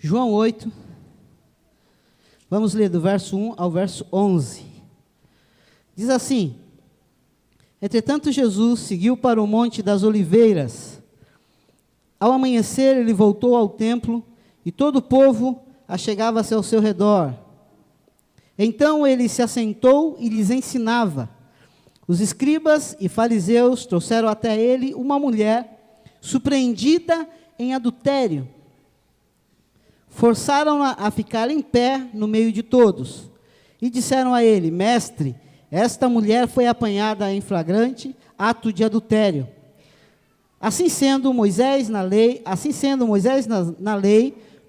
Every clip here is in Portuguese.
João 8, vamos ler do verso 1 ao verso 11. Diz assim: Entretanto, Jesus seguiu para o Monte das Oliveiras. Ao amanhecer, ele voltou ao templo, e todo o povo achegava-se ao seu redor. Então ele se assentou e lhes ensinava. Os escribas e fariseus trouxeram até ele uma mulher surpreendida em adultério. Forçaram-na a ficar em pé no meio de todos. E disseram a ele: Mestre, esta mulher foi apanhada em flagrante ato de adultério. Assim sendo, Moisés na lei,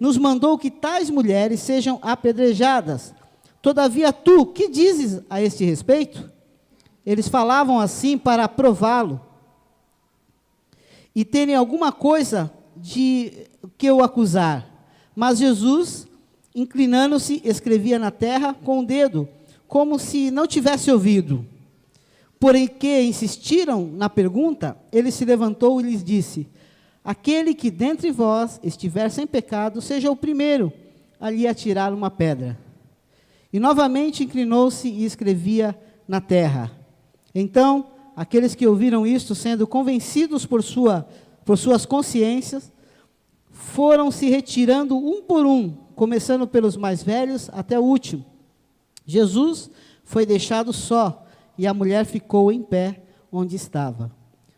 nos mandou que tais mulheres sejam apedrejadas. Todavia tu, que dizes a este respeito? Eles falavam assim para prová-lo e terem alguma coisa de que o acusar. Mas Jesus, inclinando-se, escrevia na terra com o dedo, como se não tivesse ouvido. Porém que insistiram na pergunta, ele se levantou e lhes disse: Aquele que dentre vós estiver sem pecado, seja o primeiro a lhe atirar uma pedra. E novamente inclinou-se e escrevia na terra. Então, aqueles que ouviram isto, sendo convencidos por suas consciências, foram se retirando um por um, começando pelos mais velhos até o último. Jesus foi deixado só, e a mulher ficou em pé onde estava.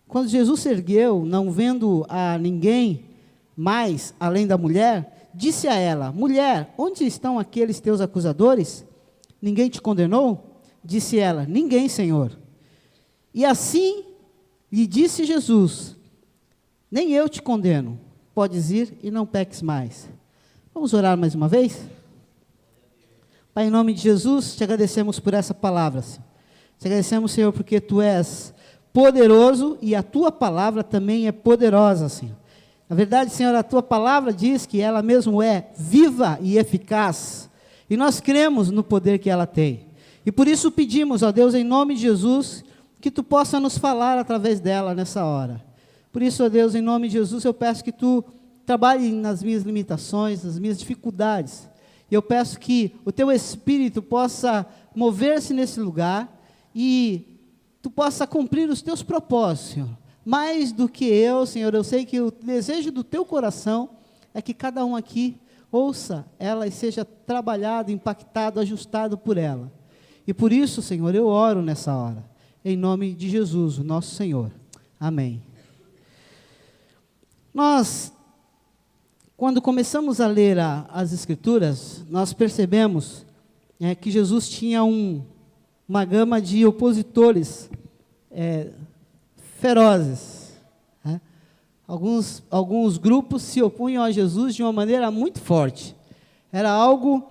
Quando Jesus se ergueu, não vendo a ninguém mais além da mulher, disse a ela: Mulher, onde estão aqueles teus acusadores? Ninguém te condenou? Disse ela: Ninguém, Senhor. E assim lhe disse Jesus: Nem eu te condeno. Podes ir e não peques mais. Vamos orar mais uma vez? Pai, em nome de Jesus, te agradecemos por essa palavra, Senhor. Te agradecemos, Senhor, porque Tu és poderoso e a Tua palavra também é poderosa, Senhor. Na verdade, Senhor, a Tua palavra diz que ela mesmo é viva e eficaz. E nós cremos no poder que ela tem. E por isso pedimos, ó Deus, em nome de Jesus, que Tu possa nos falar através dela nessa hora. Por isso, ó Deus, em nome de Jesus, eu peço que Tu trabalhe nas minhas limitações, nas minhas dificuldades. E eu peço que o Teu Espírito possa mover-se nesse lugar e Tu possa cumprir os Teus propósitos, Senhor. Mais do que eu, Senhor, eu sei que o desejo do Teu coração é que cada um aqui ouça ela e seja trabalhado, impactado, ajustado por ela. E por isso, Senhor, eu oro nessa hora. Em nome de Jesus, o nosso Senhor. Amém. Nós, quando começamos a ler as Escrituras, nós percebemos que Jesus tinha uma gama de opositores ferozes. Alguns grupos se opunham a Jesus de uma maneira muito forte. Era algo,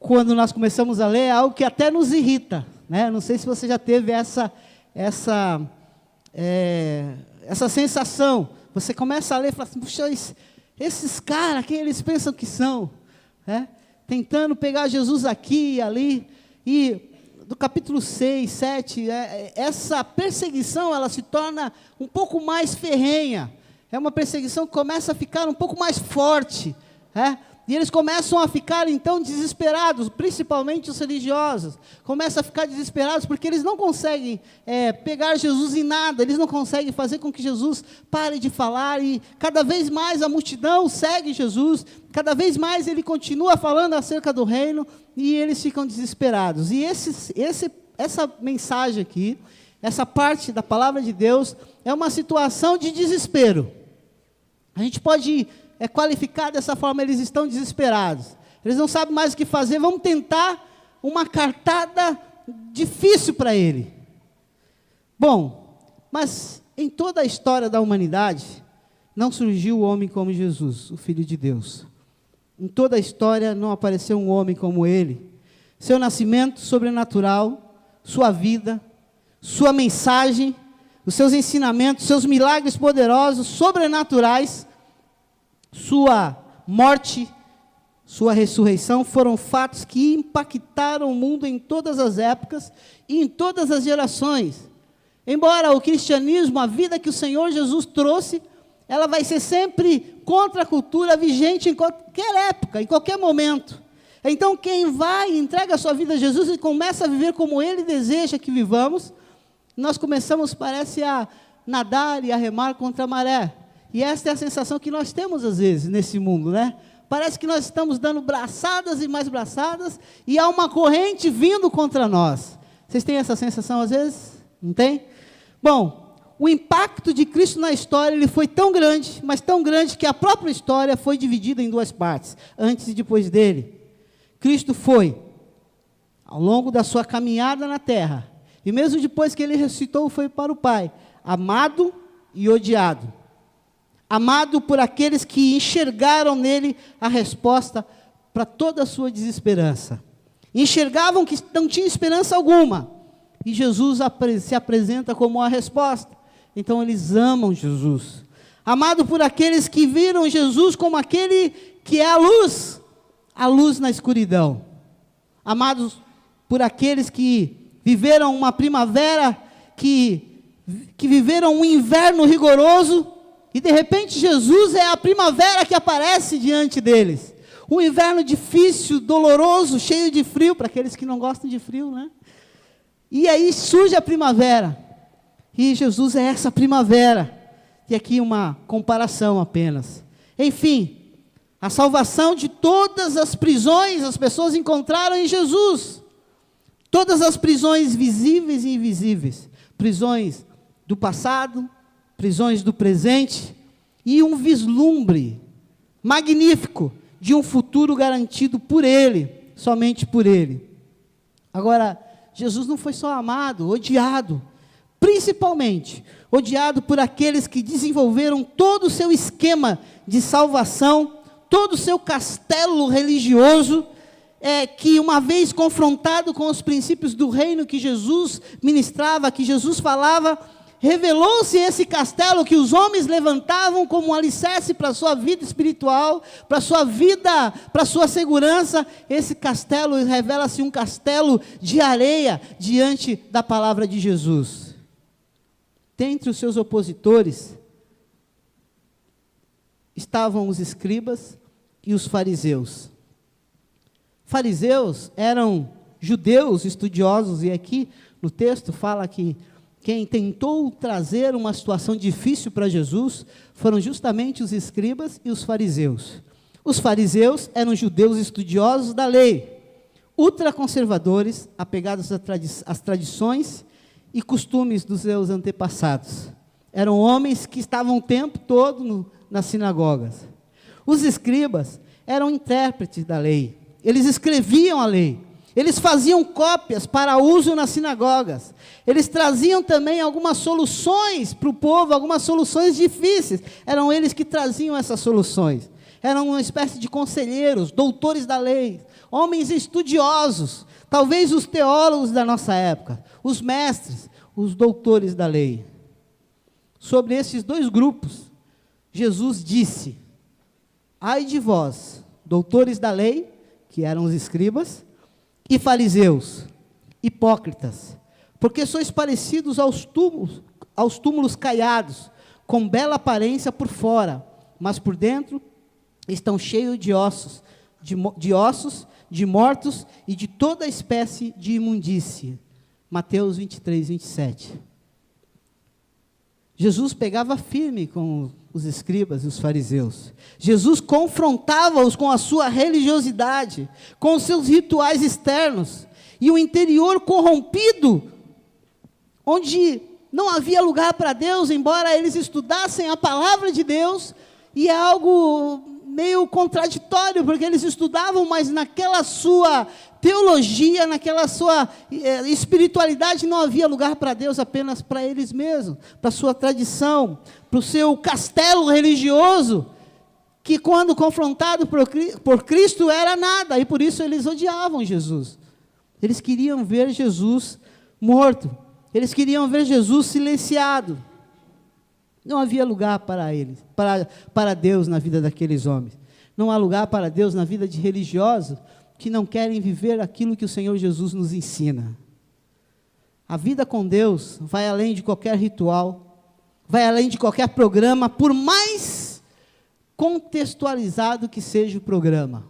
quando nós começamos a ler, algo que até nos irrita. Não sei se você já teve essa sensação. Você começa a ler e fala assim: puxa, esses caras, quem eles pensam que são? Tentando pegar Jesus aqui e ali. E do capítulo 6, 7, essa perseguição ela se torna um pouco mais ferrenha. É uma perseguição que começa a ficar um pouco mais forte. E eles começam a ficar, então, desesperados, principalmente os religiosos. Começam a ficar desesperados porque eles não conseguem pegar Jesus em nada, eles não conseguem fazer com que Jesus pare de falar, e cada vez mais a multidão segue Jesus, cada vez mais ele continua falando acerca do reino, e eles ficam desesperados. E essa mensagem aqui, essa parte da palavra de Deus, é uma situação de desespero. A gente pode qualificar dessa forma: eles estão desesperados, eles não sabem mais o que fazer, vamos tentar uma cartada difícil para ele. Bom, mas em toda a história da humanidade, não surgiu o homem como Jesus, o Filho de Deus. Em toda a história não apareceu um homem como ele. Seu nascimento sobrenatural, sua vida, sua mensagem, os seus ensinamentos, seus milagres poderosos, sobrenaturais, sua morte, sua ressurreição, foram fatos que impactaram o mundo em todas as épocas e em todas as gerações. Embora o cristianismo, a vida que o Senhor Jesus trouxe, ela vai ser sempre contra a cultura, vigente em qualquer época, em qualquer momento. Então, quem vai, entrega a sua vida a Jesus e começa a viver como Ele deseja que vivamos, nós começamos, parece, a nadar e a remar contra a maré. E esta é a sensação que nós temos, às vezes, nesse mundo, né? Parece que nós estamos dando braçadas e mais braçadas, e há uma corrente vindo contra nós. Vocês têm essa sensação, às vezes? Não tem? Bom, o impacto de Cristo na história, ele foi tão grande, mas tão grande, que a própria história foi dividida em duas partes, antes e depois dele. Cristo foi, ao longo da sua caminhada na terra, e mesmo depois que ele ressuscitou, foi para o Pai, amado e odiado. Amado por aqueles que enxergaram nele a resposta para toda a sua desesperança. Enxergavam que não tinha esperança alguma, e Jesus se apresenta como a resposta. Então eles amam Jesus. Amado por aqueles que viram Jesus como aquele que é a luz na escuridão. Amados por aqueles que viveram uma primavera, que viveram um inverno rigoroso, e de repente Jesus é a primavera que aparece diante deles. Um inverno difícil, doloroso, cheio de frio, para aqueles que não gostam de frio, né? E aí surge a primavera, e Jesus é essa primavera. E aqui uma comparação apenas. Enfim, a salvação de todas as prisões, as pessoas encontraram em Jesus. Todas as prisões visíveis e invisíveis. Prisões do passado, prisões do presente, e um vislumbre magnífico de um futuro garantido por Ele, somente por Ele. Agora, Jesus não foi só amado, odiado, principalmente odiado por aqueles que desenvolveram todo o seu esquema de salvação, todo o seu castelo religioso, que uma vez confrontado com os princípios do reino que Jesus ministrava, que Jesus falava, revelou-se esse castelo que os homens levantavam como um alicerce para a sua vida espiritual, para a sua vida, para a sua segurança. Esse castelo revela-se um castelo de areia diante da palavra de Jesus. Dentre os seus opositores estavam os escribas e os fariseus. Fariseus eram judeus estudiosos, e aqui no texto fala que quem tentou trazer uma situação difícil para Jesus foram justamente os escribas e os fariseus. Os fariseus eram judeus estudiosos da lei, ultraconservadores, apegados às tradições e costumes dos seus antepassados. Eram homens que estavam o tempo todo nas sinagogas. Os escribas eram intérpretes da lei. Eles escreviam a lei. Eles faziam cópias para uso nas sinagogas. Eles traziam também algumas soluções para o povo, algumas soluções difíceis. Eram eles que traziam essas soluções. Eram uma espécie de conselheiros, doutores da lei, homens estudiosos, talvez os teólogos da nossa época, os mestres, os doutores da lei. Sobre esses dois grupos, Jesus disse: ai de vós, doutores da lei, que eram os escribas, e fariseus, hipócritas, porque sois parecidos aos túmulos caiados, com bela aparência por fora, mas por dentro estão cheios de ossos, de mortos e de toda espécie de imundície. Mateus 23, 27. Jesus pegava firme com os escribas e os fariseus. Jesus confrontava-os com a sua religiosidade, com os seus rituais externos, e o interior corrompido, onde não havia lugar para Deus, embora eles estudassem a palavra de Deus, e é algo meio contraditório, porque eles estudavam, mas naquela sua teologia, naquela sua espiritualidade, não havia lugar para Deus, apenas para eles mesmos, para a sua tradição, para o seu castelo religioso, que quando confrontado por Cristo era nada, e por isso eles odiavam Jesus. Eles queriam ver Jesus morto, eles queriam ver Jesus silenciado. Não havia lugar para eles, para Deus na vida daqueles homens. Não há lugar para Deus na vida de religiosos que não querem viver aquilo que o Senhor Jesus nos ensina. A vida com Deus vai além de qualquer ritual, vai além de qualquer programa, por mais contextualizado que seja o programa,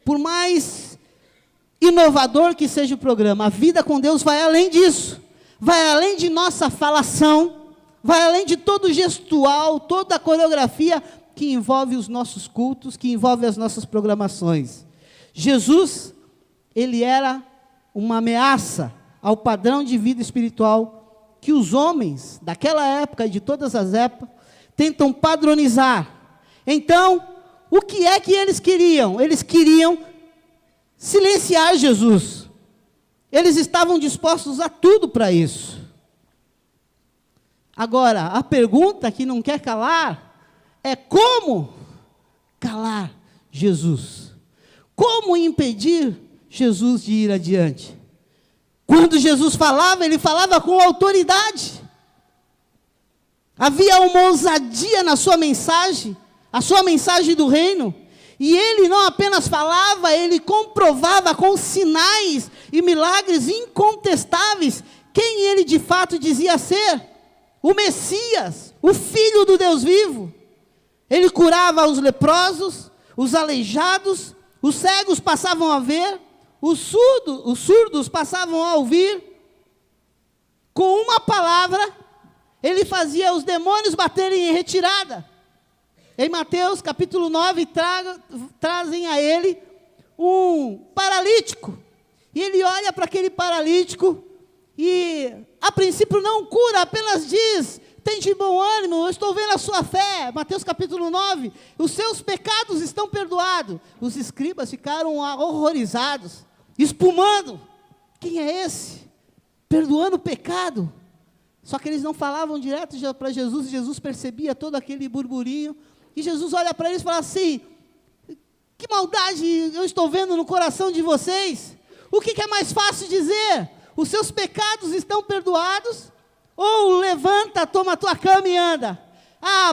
por mais inovador que seja o programa. A vida com Deus vai além disso, vai além de nossa falação, vai além de todo o gestual, toda a coreografia que envolve os nossos cultos, que envolve as nossas programações. Jesus, ele era uma ameaça ao padrão de vida espiritual que os homens daquela época e de todas as épocas tentam padronizar. Então, o que é que eles queriam? Eles queriam silenciar Jesus. Eles estavam dispostos a tudo para isso. Agora, a pergunta que não quer calar é como calar Jesus? Como impedir Jesus de ir adiante? Quando Jesus falava, ele falava com autoridade. Havia uma ousadia na sua mensagem, a sua mensagem do reino. E ele não apenas falava, ele comprovava com sinais e milagres incontestáveis quem ele de fato dizia ser: o Messias, o Filho do Deus vivo. Ele curava os leprosos, os aleijados, os cegos passavam a ver, os surdos passavam a ouvir. Com uma palavra, ele fazia os demônios baterem em retirada. Em Mateus capítulo 9, trazem a ele um paralítico. E ele olha para aquele paralítico e, a princípio, não cura, apenas diz: tem de bom ânimo, eu estou vendo a sua fé. Mateus capítulo 9, os seus pecados estão perdoados. Os escribas ficaram horrorizados, espumando: quem é esse? Perdoando o pecado. Só que eles não falavam direto para Jesus, e Jesus percebia todo aquele burburinho. E Jesus olha para eles e fala assim: que maldade eu estou vendo no coração de vocês. O que é mais fácil dizer? Os seus pecados estão perdoados? Ou levanta, toma a tua cama e anda?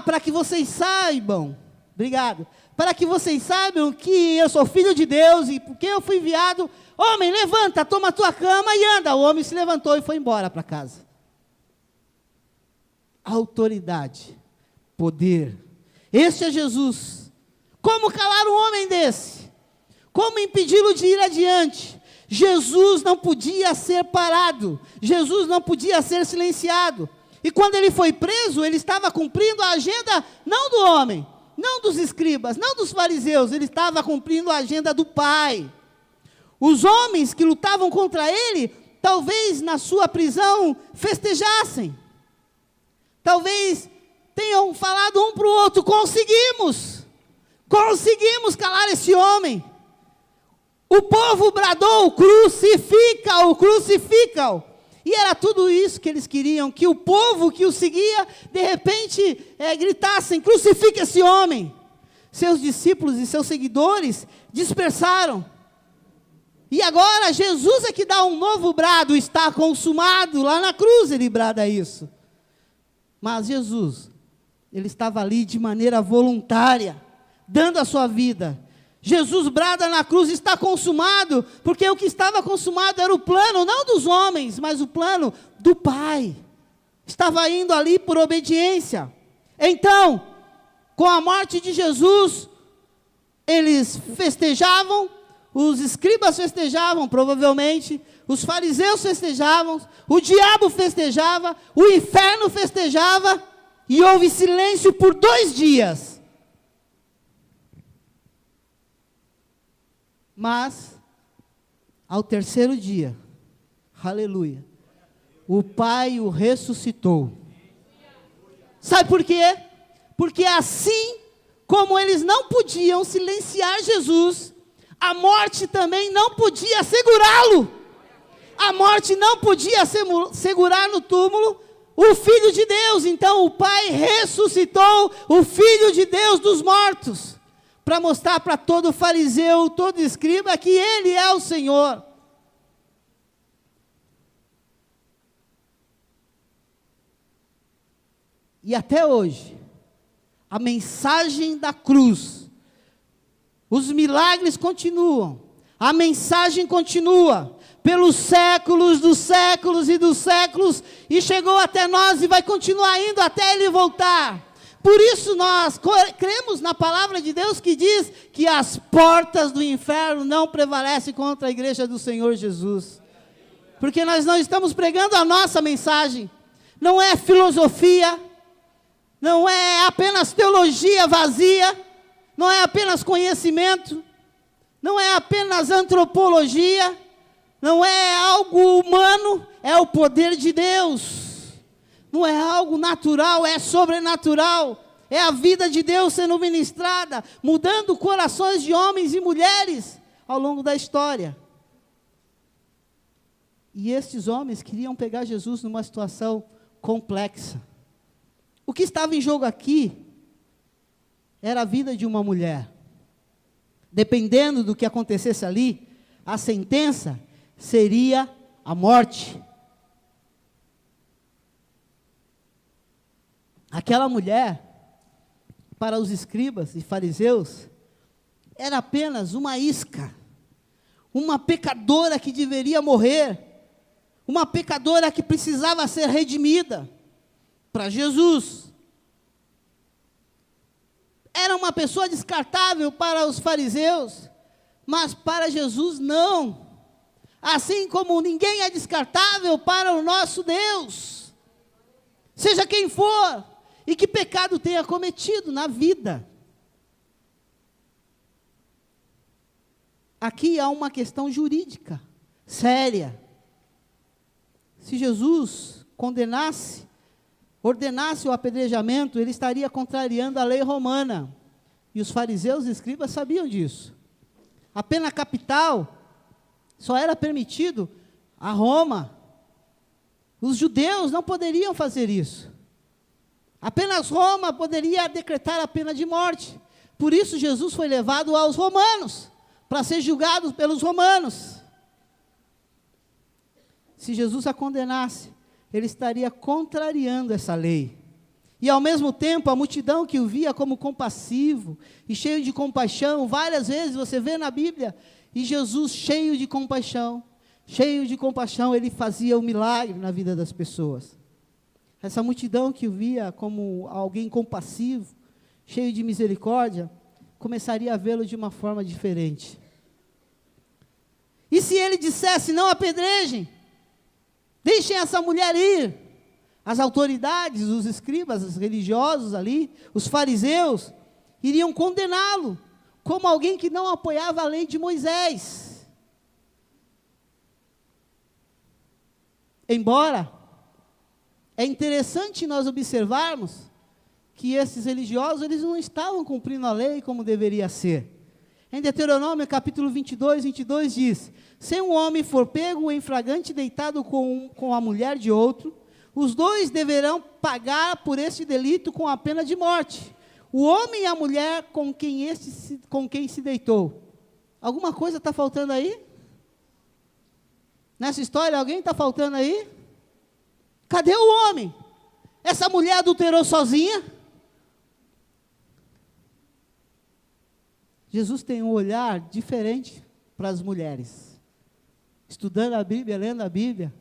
Para que vocês saibam, obrigado, para que vocês saibam que eu sou filho de Deus e porque eu fui enviado. Homem, levanta, toma a tua cama e anda. O homem se levantou e foi embora para casa. Autoridade, poder. Este é Jesus. Como calar um homem desse? Como impedi-lo de ir adiante? Jesus não podia ser parado. Jesus não podia ser silenciado. E quando ele foi preso, ele estava cumprindo a agenda não do homem, não dos escribas, não dos fariseus. Ele estava cumprindo a agenda do Pai. Os homens que lutavam contra ele, talvez na sua prisão festejassem. Talvez tenham falado um para o outro: conseguimos calar esse homem. O povo bradou: crucifica-o, crucifica-o. E era tudo isso que eles queriam, que o povo que o seguia, de repente, gritassem: crucifica esse homem. Seus discípulos e seus seguidores dispersaram. E agora Jesus é que dá um novo brado: está consumado. Lá na cruz ele brada isso. Mas Jesus, ele estava ali de maneira voluntária, dando a sua vida. Jesus brada na cruz: está consumado, porque o que estava consumado era o plano, não dos homens, mas o plano do Pai. Estava indo ali por obediência. Então, com a morte de Jesus, eles festejavam, os escribas festejavam, provavelmente, os fariseus festejavam, o diabo festejava, o inferno festejava, e houve silêncio por 2 dias. Mas, ao 3º dia, aleluia, o Pai o ressuscitou. Sabe por quê? Porque assim como eles não podiam silenciar Jesus, a morte também não podia segurá-lo. A morte não podia segurar no túmulo o Filho de Deus. Então o Pai ressuscitou o Filho de Deus dos mortos, para mostrar para todo fariseu, todo escriba, que Ele é o Senhor. E até hoje, a mensagem da cruz, os milagres continuam, A mensagem continua pelos séculos dos séculos e dos séculos, e chegou até nós e vai continuar indo até Ele voltar. Por isso nós cremos na palavra de Deus que diz que as portas do inferno não prevalecem contra a igreja do Senhor Jesus. Porque nós não estamos pregando a nossa mensagem, não é filosofia, não é apenas teologia vazia, não é apenas conhecimento, não é apenas antropologia, não é algo humano, é o poder de Deus. Não é algo natural, é sobrenatural. É a vida de Deus sendo ministrada, mudando corações de homens e mulheres ao longo da história. E estes homens queriam pegar Jesus numa situação complexa. O que estava em jogo aqui era a vida de uma mulher. Dependendo do que acontecesse ali, a sentença seria a morte. Aquela mulher, para os escribas e fariseus, era apenas uma isca, uma pecadora que deveria morrer, uma pecadora que precisava ser redimida para Jesus. Era uma pessoa descartável para os fariseus, mas para Jesus não. Assim como ninguém é descartável para o nosso Deus, seja quem for, e que pecado tenha cometido na vida. Aqui há uma questão jurídica, séria. Se Jesus condenasse, ordenasse o apedrejamento, ele estaria contrariando a lei romana. E os fariseus e escribas sabiam disso. A pena capital só era permitido a Roma. Os judeus não poderiam fazer isso. Apenas Roma poderia decretar a pena de morte. Por isso Jesus foi levado aos romanos, para ser julgado pelos romanos. Se Jesus a condenasse, ele estaria contrariando essa lei. E ao mesmo tempo, a multidão que o via como compassivo e cheio de compaixão, várias vezes você vê na Bíblia, e Jesus cheio de compaixão, ele fazia o milagre na vida das pessoas. Essa multidão que o via como alguém compassivo, cheio de misericórdia, começaria a vê-lo de uma forma diferente. E se ele dissesse, não apedrejem, deixem essa mulher ir, as autoridades, os escribas, os religiosos ali, os fariseus, iriam condená-lo, como alguém que não apoiava a lei de Moisés. Embora, é interessante nós observarmos que esses religiosos, eles não estavam cumprindo a lei como deveria ser. Em Deuteronômio, capítulo 22 diz, se um homem for pego em flagrante deitado com a mulher de outro, os dois deverão pagar por este delito com a pena de morte. O homem e a mulher com quem se deitou. Alguma coisa está faltando aí? Nessa história, alguém está faltando aí? Cadê o homem? Essa mulher adulterou sozinha? Jesus tem um olhar diferente para as mulheres. Estudando a Bíblia, lendo a Bíblia,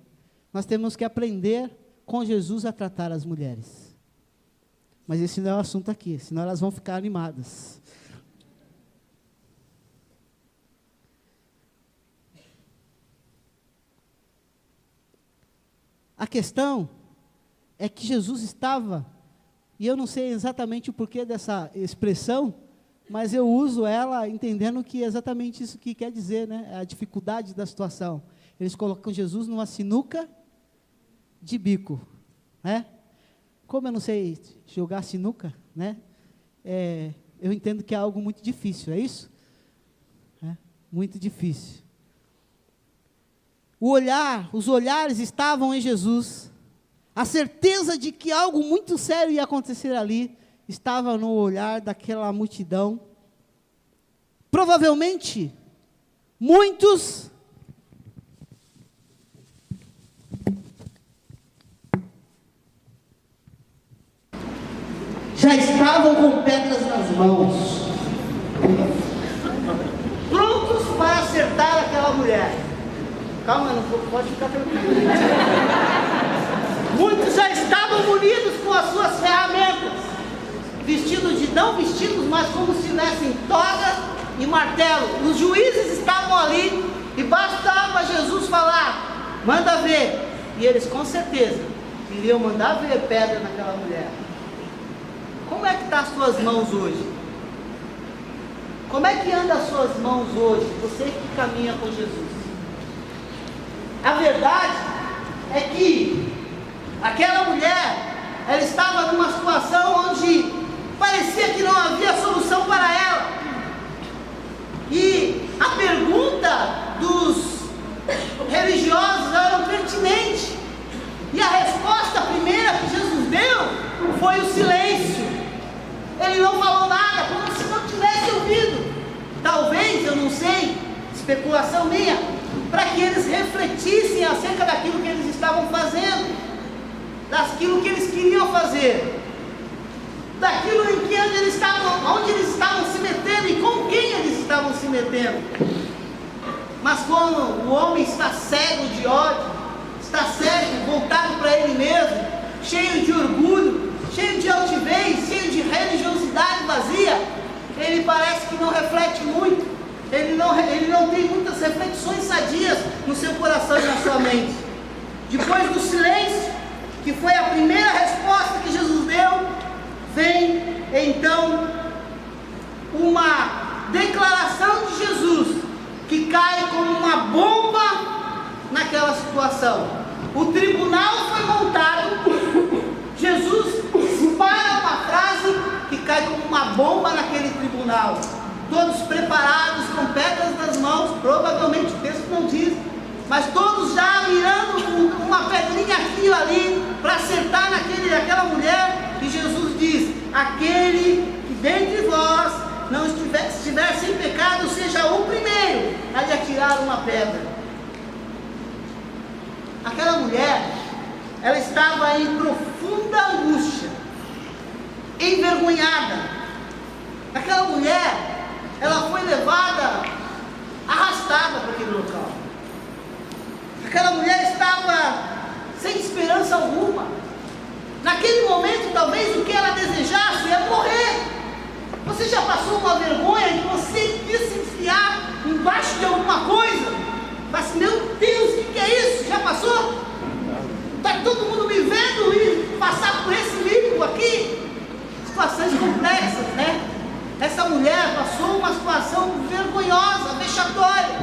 nós temos que aprender com Jesus a tratar as mulheres. Mas esse não é o assunto aqui, senão elas vão ficar animadas. A questão é que Jesus estava, e eu não sei exatamente o porquê dessa expressão, mas eu uso ela entendendo que é exatamente isso que quer dizer, né? A dificuldade da situação. Eles colocam Jesus numa sinuca de bico, né? Como eu não sei jogar sinuca, né? Eu entendo que é algo muito difícil, é isso? Muito difícil. Os olhares estavam em Jesus. A certeza de que algo muito sério ia acontecer ali estava no olhar daquela multidão. Provavelmente, muitos já estavam com pedras nas mãos, prontos para acertar mulher. Calma, não pode ficar tranquilo. Muitos já estavam munidos com as suas ferramentas, não vestidos, mas como se tivessem toga e martelo. Os juízes estavam ali e bastava Jesus falar: manda ver. E eles com certeza iriam mandar ver pedra naquela mulher. Como é que estão as suas mãos hoje? Como é que andam as suas mãos hoje? Você que caminha com Jesus. A verdade é que aquela mulher, ela estava numa situação onde parecia que não havia solução para ela. E a pergunta dos religiosos era pertinente. E a resposta primeira que Jesus deu foi o silêncio. Ele não falou nada, como se não tivesse ouvido. Talvez, eu não sei, especulação minha, para que eles refletissem acerca daquilo que eles estavam fazendo, daquilo que eles queriam fazer, daquilo em que onde eles estavam se metendo e com quem eles estavam se metendo. Mas quando o homem está cego de ódio, está cego, voltado para ele mesmo, cheio de orgulho, cheio de altivez, cheio de religiosidade vazia, ele parece que não reflete muito, ele não tem muitas reflexões sadias no seu coração e na sua mente. Depois do silêncio, que foi a primeira resposta que Jesus deu, vem então uma declaração de Jesus, que cai como uma bomba naquela situação. O tribunal foi montado, Jesus dispara uma frase que cai como uma bomba naquele tribunal, todos preparados com pedras nas mãos, provavelmente o texto não diz, mas todos já mirando uma pedrinha aqui e ali, para acertar naquela mulher, e Jesus diz: aquele que dentre vós não estiver sem pecado, seja o primeiro a lhe atirar uma pedra. Aquela mulher, ela estava em profunda angústia, envergonhada. Aquela mulher, ela foi levada, arrastada para aquele local. Aquela mulher estava sem esperança alguma. Naquele momento, talvez o que ela desejasse era morrer. Você já passou uma vergonha de você quis se enfiar embaixo de alguma coisa? Mas, meu Deus, o que é isso? Já passou? Está todo mundo me vendo e passar por esse limbo aqui? Situações complexas, né? Essa mulher passou uma situação vergonhosa, vexatória.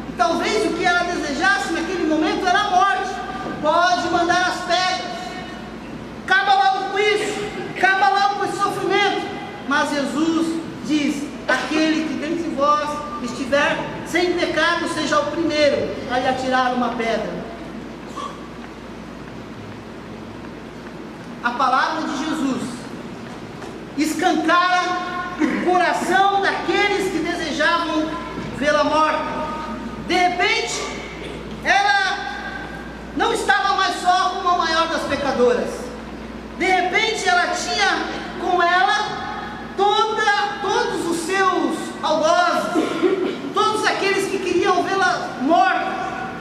E talvez o que ela desejasse naquele momento era a morte. Pode mandar as pedras. Acaba logo com isso. Acaba logo com esse sofrimento. Mas Jesus diz: aquele que dentre vós estiver sem pecado, seja o primeiro a lhe atirar uma pedra. A palavra de Jesus escancara o coração daqueles que desejavam vê-la morta. De repente, ela não estava mais só como a maior das pecadoras. De repente, ela tinha com ela todos os seus algozes, todos aqueles que queriam vê-la morta.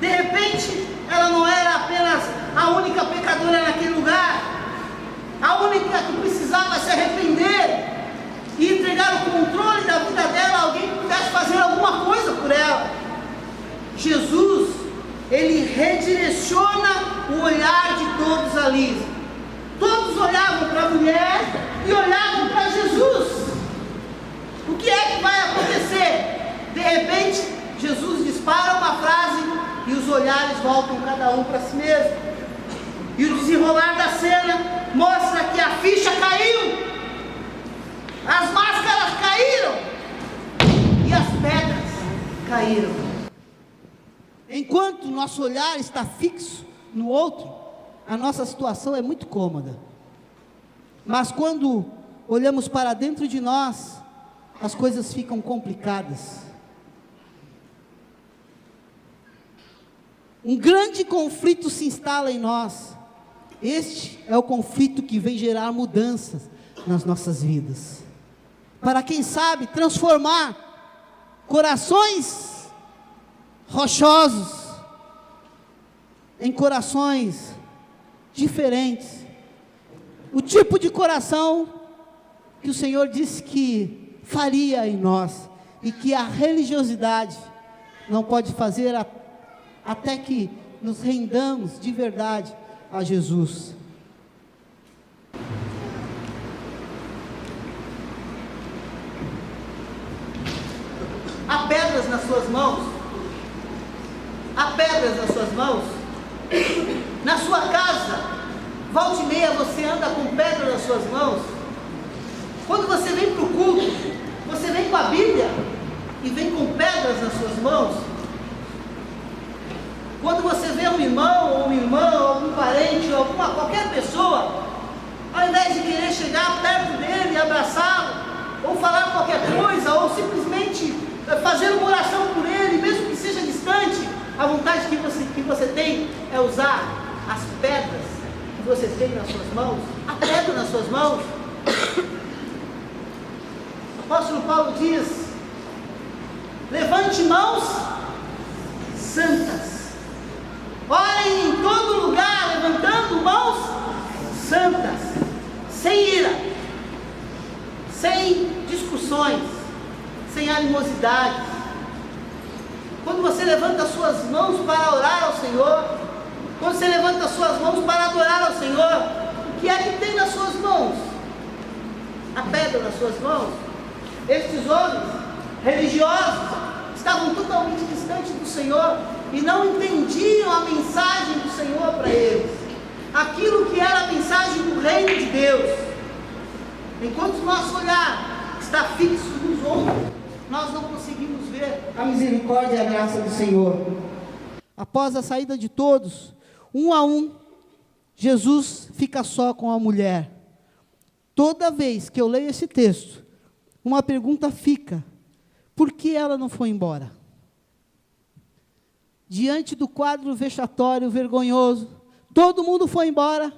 De repente, ela não era apenas a única pecadora naquele lugar, a única que precisava se arrepender e entregar o controle da vida dela a alguém que pudesse fazer alguma coisa por ela. Jesus, ele redireciona o olhar de todos ali. Todos olhavam para a mulher e olhavam para Jesus. O que é que vai acontecer? De repente, Jesus dispara uma frase e os olhares voltam cada um para si mesmo. E o desenrolar da cena mostra que a ficha caiu, as máscaras caíram e as pedras caíram. Enquanto nosso olhar está fixo no outro, a nossa situação é muito cômoda. Mas quando olhamos para dentro de nós, as coisas ficam complicadas. Um grande conflito se instala em nós. Este é o conflito que vem gerar mudanças nas nossas vidas, para quem sabe transformar corações rochosos, em corações diferentes. O tipo de coração que o Senhor disse que faria em nós, e que a religiosidade não pode fazer até que nos rendamos de verdade a Jesus. Há pedras nas suas mãos? Há pedras nas suas mãos? Na sua casa, volta e meia você anda com pedra nas suas mãos? Quando você vem para o culto, você vem com a Bíblia e vem com pedras nas suas mãos? Quando você vê um irmão, ou uma irmã, ou algum parente, ou qualquer pessoa, ao invés de querer chegar perto dele e abraçá-lo, ou falar qualquer coisa, ou simplesmente fazer uma oração por ele, mesmo que seja distante, a vontade que você tem é usar as pedras que você tem nas suas mãos, a pedra nas suas mãos. O apóstolo Paulo diz: levante mãos santas, orem em todo lugar, levantando mãos santas, sem ira, sem discussões, sem animosidade. Quando você levanta as suas mãos para orar ao Senhor, quando você levanta as suas mãos para adorar ao Senhor, o que é que tem nas suas mãos? A pedra nas suas mãos. Estes homens religiosos estavam totalmente distantes do Senhor e não entendiam a mensagem do Senhor para eles, aquilo que era a mensagem do reino de Deus. Enquanto o nosso olhar está fixo nos outros, nós não conseguimos ver a misericórdia e a graça do Senhor. Após a saída de todos, um a um, Jesus fica só com a mulher. Toda vez que eu leio esse texto, uma pergunta fica: por que ela não foi embora? Diante do quadro vexatório, vergonhoso, todo mundo foi embora.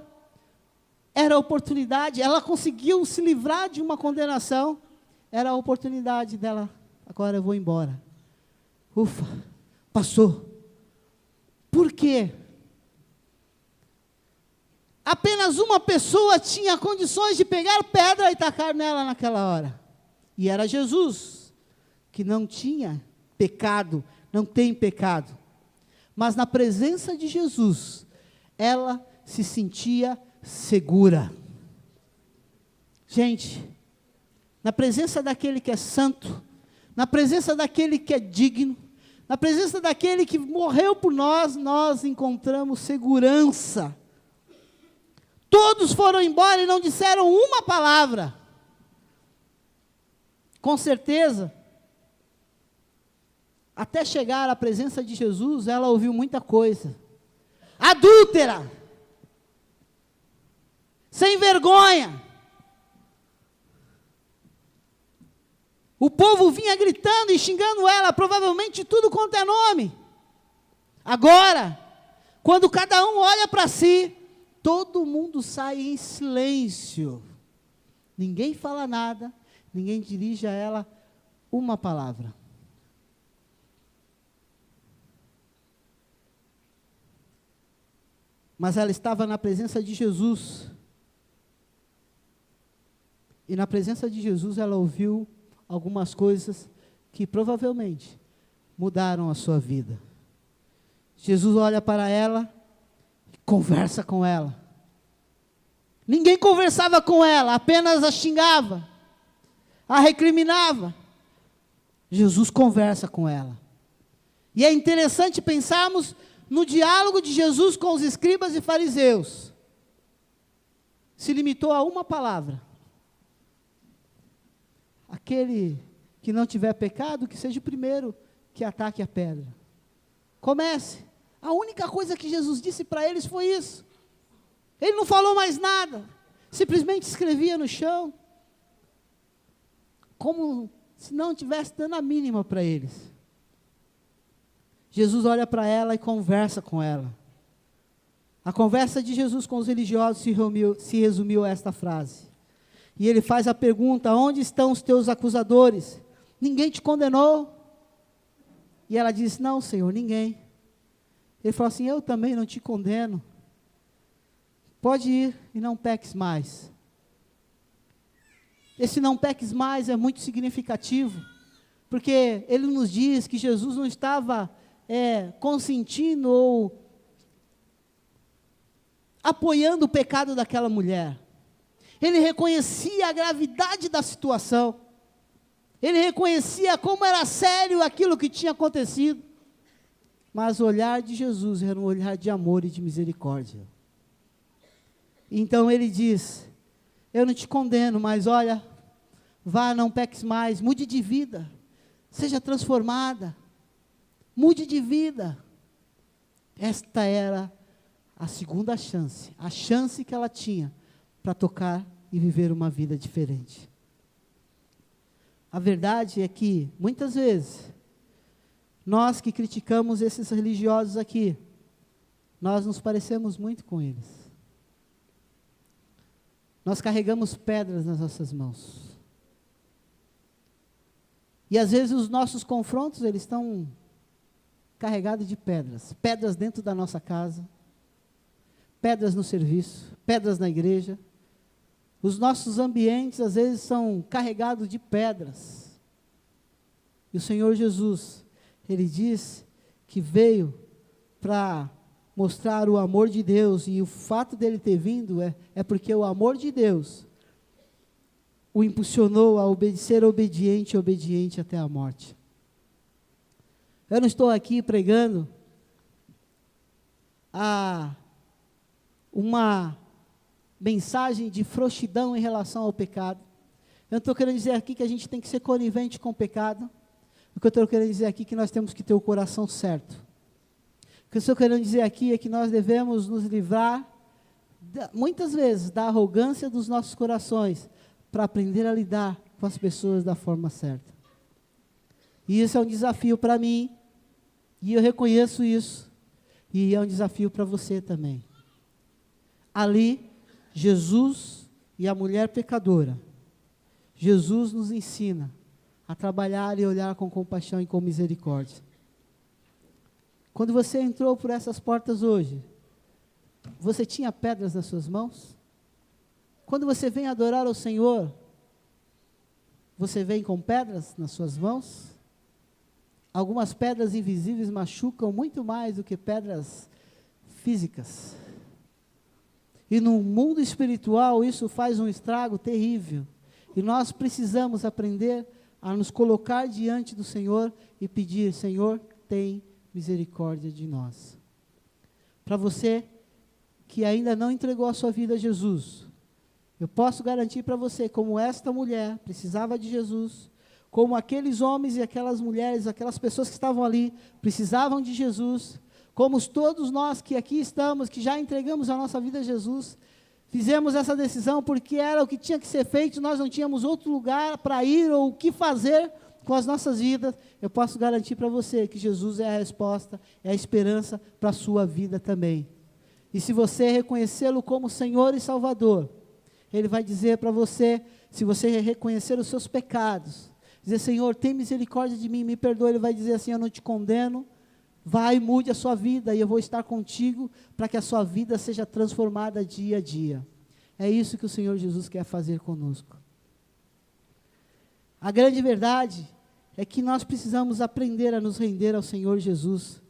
Era a oportunidade, ela conseguiu se livrar de uma condenação, era a oportunidade dela: agora eu vou embora. Ufa, passou. Por quê? Apenas uma pessoa tinha condições de pegar pedra e tacar nela naquela hora, e era Jesus, que não tinha pecado, não tem pecado, mas na presença de Jesus, ela se sentia segura. Gente, na presença daquele que é santo, na presença daquele que é digno, na presença daquele que morreu por nós, nós encontramos segurança. Todos foram embora e não disseram uma palavra. Com certeza, até chegar à presença de Jesus, ela ouviu muita coisa. Adúltera, sem vergonha. O povo vinha gritando e xingando ela, provavelmente tudo quanto é nome. Agora, quando cada um olha para si, todo mundo sai em silêncio. Ninguém fala nada, ninguém dirige a ela uma palavra. Mas ela estava na presença de Jesus. E na presença de Jesus ela ouviu algumas coisas que provavelmente mudaram a sua vida. Jesus olha para ela e conversa com ela. Ninguém conversava com ela, apenas a xingava, a recriminava. Jesus conversa com ela. E é interessante pensarmos no diálogo de Jesus com os escribas e fariseus. Se limitou a uma palavra: aquele que não tiver pecado, que seja o primeiro que ataque a pedra. Comece. A única coisa que Jesus disse para eles foi isso. Ele não falou mais nada. Simplesmente escrevia no chão, como se não tivesse dando a mínima para eles. Jesus olha para ela e conversa com ela. A conversa de Jesus com os religiosos se resumiu a esta frase. E ele faz a pergunta: onde estão os teus acusadores? Ninguém te condenou? E ela disse: não, Senhor, ninguém. Ele falou assim: eu também não te condeno. Pode ir e não peques mais. Esse não peques mais é muito significativo, porque ele nos diz que Jesus não estava consentindo ou apoiando o pecado daquela mulher. Ele reconhecia a gravidade da situação. Ele reconhecia como era sério aquilo que tinha acontecido. Mas o olhar de Jesus era um olhar de amor e de misericórdia. Então ele diz: eu não te condeno, mas olha, vá, não peques mais, mude de vida, seja transformada, mude de vida. Esta era a segunda chance, a chance que ela tinha para tocar e viver uma vida diferente. A verdade é que, muitas vezes, nós que criticamos esses religiosos aqui, nós nos parecemos muito com eles. Nós carregamos pedras nas nossas mãos. E às vezes os nossos confrontos, eles estão carregados de pedras. Pedras dentro da nossa casa, pedras no serviço, pedras na igreja. Os nossos ambientes, às vezes, são carregados de pedras. E o Senhor Jesus, Ele diz que veio para mostrar o amor de Deus, e o fato dele ter vindo é porque o amor de Deus o impulsionou a ser obediente até a morte. Eu não estou aqui pregando uma mensagem de frouxidão em relação ao pecado. Eu não estou querendo dizer aqui que a gente tem que ser conivente com o pecado. O que eu estou querendo dizer aqui é que nós temos que ter o coração certo. O que eu estou querendo dizer aqui é que nós devemos nos livrar, muitas vezes, da arrogância dos nossos corações, para aprender a lidar com as pessoas da forma certa. E isso é um desafio para mim, e eu reconheço isso, e é um desafio para você também. Ali, Jesus e a mulher pecadora, Jesus nos ensina a trabalhar e olhar com compaixão e com misericórdia. Quando você entrou por essas portas hoje, você tinha pedras nas suas mãos? Quando você vem adorar ao Senhor, você vem com pedras nas suas mãos? Algumas pedras invisíveis machucam muito mais do que pedras físicas. E no mundo espiritual isso faz um estrago terrível. E nós precisamos aprender a nos colocar diante do Senhor e pedir: Senhor, tem misericórdia de nós. Para você que ainda não entregou a sua vida a Jesus, eu posso garantir para você, como esta mulher precisava de Jesus, como aqueles homens e aquelas mulheres, aquelas pessoas que estavam ali, precisavam de Jesus, como todos nós que aqui estamos, que já entregamos a nossa vida a Jesus, fizemos essa decisão porque era o que tinha que ser feito, nós não tínhamos outro lugar para ir ou o que fazer com as nossas vidas. Eu posso garantir para você que Jesus é a resposta, é a esperança para a sua vida também. E se você reconhecê-lo como Senhor e Salvador, Ele vai dizer para você, se você reconhecer os seus pecados, dizer: Senhor, tem misericórdia de mim, me perdoa. Ele vai dizer assim: eu não te condeno, vai, mude a sua vida, e eu vou estar contigo, para que a sua vida seja transformada dia a dia. É isso que o Senhor Jesus quer fazer conosco. A grande verdade é que nós precisamos aprender a nos render ao Senhor Jesus,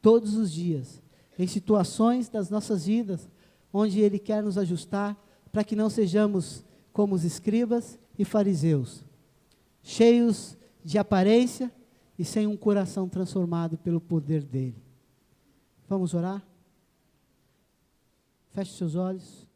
todos os dias, em situações das nossas vidas, onde Ele quer nos ajustar, para que não sejamos como os escribas e fariseus, cheios de aparência e sem um coração transformado pelo poder dele. Vamos orar? Feche seus olhos.